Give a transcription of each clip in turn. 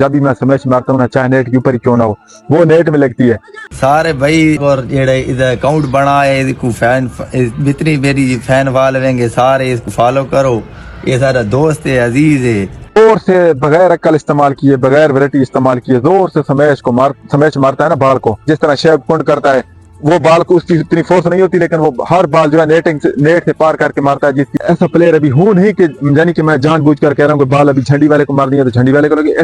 जब भी मैं स्मैश मारता हूँ ना, चाहे नेट के ऊपर ही क्यों ना हो, वो नेट में लगती है सारे भाई। और जेड़े इधर अकाउंट बनाए इसको फैन जितनी मेरी फैन फॉलोइंग सारे इसको फॉलो करो। ये सारा दोस्त है, अजीज है। जोर से बगैर अक्ल इस्तेमाल किए, बगैर वैरायटी इस्तेमाल किए, जोर से स्मैश मारता है ना बाल को, जिस तरह शेब कुंड करता है। वो बाल को उसकी इतनी फोर्स नहीं होती, लेकिन वो हर बाल जो है नेट से पार करके मारता है। जिसकी ऐसा प्लेयर अभी हूं नहीं कि यानी कि मैं जानबूझ कर कह रहा हूँ कि बाल अभी झंडी वाले को मार दिया तो झंडी वाले को लगे।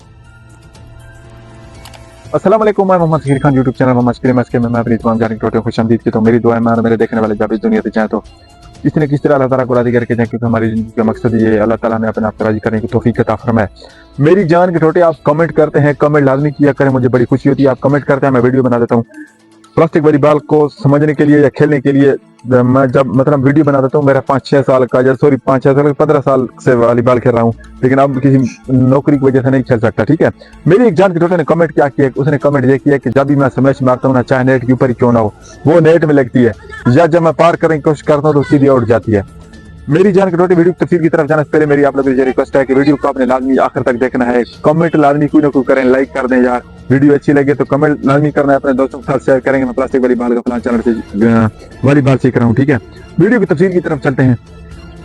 अस्सलाम वालेकुम, मैं मोहम्मद ज़हीर खान, यूट्यूब चैनल मोहम्मद में मैं अपनी तमाम जानी टोटे खुशआमदीद की तो मेरी दुआ है मैं और मेरे देखने वाले जब इस दुनिया से चाहे तो किसी न किसी तरह अल्लाह ताला को राजी करके जाए, क्योंकि हमारी जिंदगी का मकसद ये अल्लाह ताला ने अपने आप को राजी करने की तौफीक अता फरमाए। मेरी जान के टोटे, आप कमेंट करते हैं, कमेंट लाजमी किया करें, मुझे बड़ी खुशी होती है। आप कमेंट करते हैं, मैं वीडियो बना देता हूँ। प्लास्टिक वाली बाल को समझने के लिए या खेलने के लिए मैं जब मतलब वीडियो बना देता हूँ, मेरा 5-6 साल का, या सॉरी 5-6 साल 15 साल से वॉलीबॉल खेल रहा हूँ, लेकिन अब किसी नौकरी की वजह से नहीं खेल सकता। ठीक है, मेरी एक जान के टोटे ने कमेंट क्या किया, उसने कमेंट ये किया कि जब भी मैं स्मैश मारता हूँ ना, चाहे नेट के ऊपर ही क्यों ना हो, वो नेट में लगती है, या जब मैं पार करने की कोशिश करता हूँ तो सीधी उठ जाती है। मेरी जान के टोटे, वीडियो की तफसीर की तरफ जाने से पहले मेरी आप लोगों से रिक्वेस्ट है कि वीडियो को आपने लाजमी आखिर तक देखना है। कमेंट लाजमी कोई ना कोई करें, लाइक कर दें यार। वीडियो अच्छी लगे तो कमेंट लाजमी करना है, अपने दोस्तों के साथ शेयर करेंगे। मैं प्लास्टिक वाली बाल का फलां चैनल से वॉलीबॉल सीख रहा हूँ। ठीक है, वीडियो की तफसीर की तरफ चलते हैं।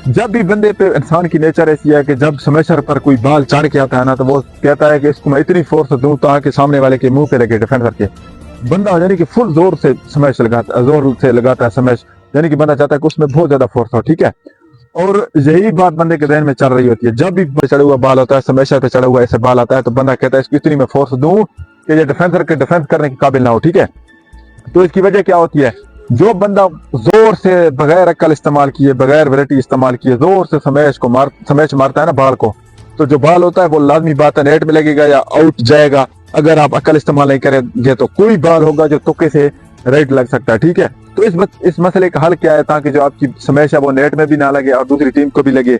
जब भी बंदे पे इंसान की नेचर ऐसी है कि जब स्मैशर पर कोई बाल चढ़ के आता है ना, तो वो कहता है कि इसको मैं इतनी फोर्स दूं ताकि सामने वाले के मुंह पे लगे, डिफेंडर के। बंदा यानी कि फुल जोर से स्मैश लगाता है स्मैश, यानी कि बंदा चाहता है कि उसमें बहुत ज्यादा फोर्स हो। ठीक है, और यही बात बंदे के ध्यान में चल रही होती है। जब भी चढ़ा हुआ बाल होता है, स्मैशर पे चढ़ा हुआ ऐसे बाल आता है, तो बंदा कहता है इसको इतनी मैं फोर्स दूं कि ये डिफेंसर के डिफेंस करने के काबिल ना हो। ठीक है, तो इसकी वजह क्या होती है, जो बंदा जोर से बगैर अक्ल इस्तेमाल किए, बगैर वैरायटी इस्तेमाल किए, जोर से स्मैश मारता है ना बाल को, तो जो बाल होता है वो लाजमी बात है नेट में लगेगा या आउट जाएगा। अगर आप अक्ल इस्तेमाल नहीं करेंगे तो कोई बाल होगा जो तुक्के से राइट लग सकता है। ठीक है, तो इस मसले का हल क्या है, ताकि जो आपकी स्मैश है वो नेट में भी ना लगे और दूसरी टीम को भी लगे।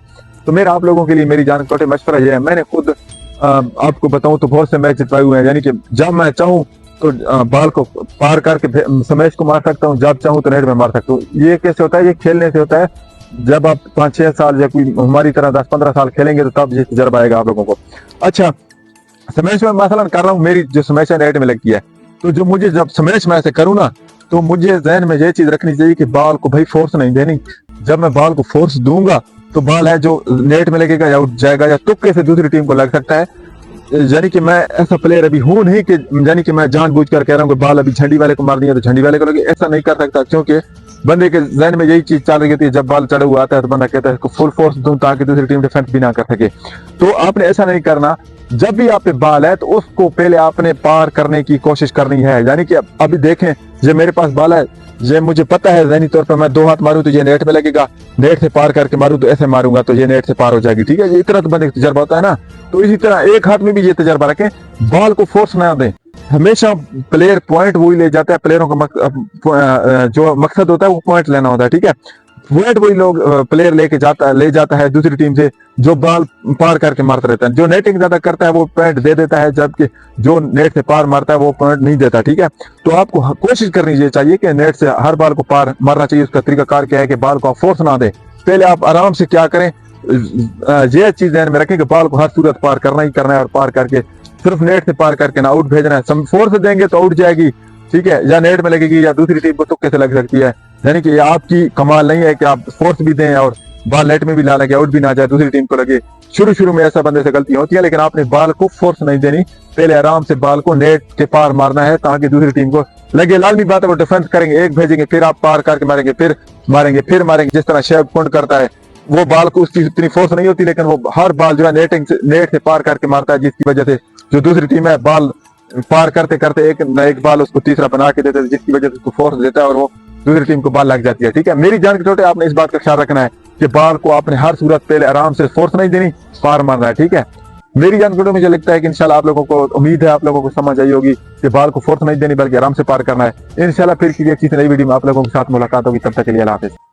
तो मेरा आप लोगों के लिए मेरी जान छोटे मशवरा यह है, मैंने खुद आपको बताऊं तो बहुत से मैच जितवाए हुए हैं, यानी कि जब मैं चाहूं तो बाल को पार करके स्मैश को मार सकता हूं, जब चाहूं तो नेट में मार सकता हूं। ये कैसे होता है, ये खेलने से होता है। जब आप 5-6 साल या कोई हमारी तरह 10-15 साल खेलेंगे तो तब ये तजर्बा आएगा आप लोगों को। अच्छा, स्मैश में मसलन कर रहा हूँ, मेरी जो स्मैश है नेट में लगती है, तो जो मुझे जब स्मैश मैं ऐसे करूँ ना, तो मुझे जहन में ये चीज रखनी चाहिए कि बाल को भाई फोर्स नहीं देनी। जब मैं बाल को फोर्स दूंगा तो बाल है जो नेट में लगेगा या उठ जाएगा या तुक्के से दूसरी टीम को लग सकता है। यानी कि मैं ऐसा प्लेयर अभी हूं नहीं कि यानी कि मैं जानबूझ कर कह रहा हूँ कि बाल अभी झंडी वाले को मार दिया तो झंडी वाले को लगे, ऐसा नहीं कर सकता। क्योंकि बंदे के जहन में यही चीज चल रही होती है, जब बाल चढ़ा हुआ आता है तो बंदा कहता है इसको फुल फोर्स दूं ताकि दूसरी टीम डिफेंस भी ना कर सके। तो आपने ऐसा नहीं करना। जब भी आप पे बाल है तो उसको पहले आपने पार करने की कोशिश करनी है। यानी कि अभी देखें, ये मेरे पास बाल है, ये मुझे पता है ज़हनी तौर पर मैं 2 हाथ मारूं तो ये नेट में लगेगा, नेट से पार करके मारूं तो ऐसे मारूंगा तो ये नेट से पार हो जाएगी। ठीक है, ये इतना तो बंदे का तजर्बा होता है ना। तो इसी तरह एक हाथ में भी ये तजर्बा रखें, बाल को फोर्स ना दें। हमेशा प्लेयर पॉइंट वही ले जाता है, प्लेयरों का जो मकसद होता है वो पॉइंट लेना होता है। ठीक है, पॉइंट वही लोग प्लेयर ले जाता है दूसरी टीम से जो बाल पार करके मारता रहता है। जो नेटिंग ज्यादा करता है वो पॉइंट दे देता है, जबकि जो नेट से पार मारता है वो पॉइंट नहीं देता। ठीक है, तो आपको कोशिश करनी चाहिए कि नेट से हर बाल को पार मारना चाहिए। उसका तरीकाकार क्या है कि बाल को आप फोर्स ना दे। पहले आप आराम से क्या करें, ये चीज ध्यान में रखें कि बाल को हर सूरत पार करना ही करना है, और पार करके सिर्फ नेट से पार करके ना आउट भेजना है। फोर्स देंगे तो आउट जाएगी, ठीक है, या नेट में लगेगी या दूसरी टीम को तुक्के से लग सकती है। यानी कि आपकी कमाल नहीं है कि आप फोर्स भी दें और बाल नेट में भी ना लगे, आउट भी ना जाए, दूसरी टीम को लगे। शुरू में ऐसा बंदे से गलती होती है, लेकिन आपने बाल को फोर्स नहीं देनी। पहले आराम से बाल को नेट के पार मारना है ताकि दूसरी टीम को लगे। लाजमी बात है वो डिफेंस करेंगे, एक भेजेंगे, फिर आप पार करके मारेंगे, फिर मारेंगे। जिस तरह शेब कुंड करता है, वो बाल को उसकी इतनी फोर्स नहीं होती, लेकिन वो हर बाल जो है नेट से पार करके मारता है, जिसकी वजह से जो दूसरी टीम है बाल पार करते करते एक बाल उसको तीसरा बना के देते हैं, जिसकी वजह से उसको फोर्स देता है और वो दूसरी टीम को बाल लग जाती है। ठीक है, मेरी जान के छोटे, आपने इस बात का ख्याल रखना है कि बाल को आपने हर सूरत पहले आराम से फोर्स नहीं देनी, पार मारना है। ठीक है, मेरी जान के छोटे, मुझे लगता है कि इंशाल्लाह आप लोगों को, उम्मीद है आप लोगों को समझ आई होगी कि बाल को फोर्स नहीं देनी बल्कि आराम से पार करना है। इंशाल्लाह फिर किसी अच्छी नई वीडियो में आप लोगों के साथ मुलाकात होगी। तब तक के लिए अल्लाह हाफिज़।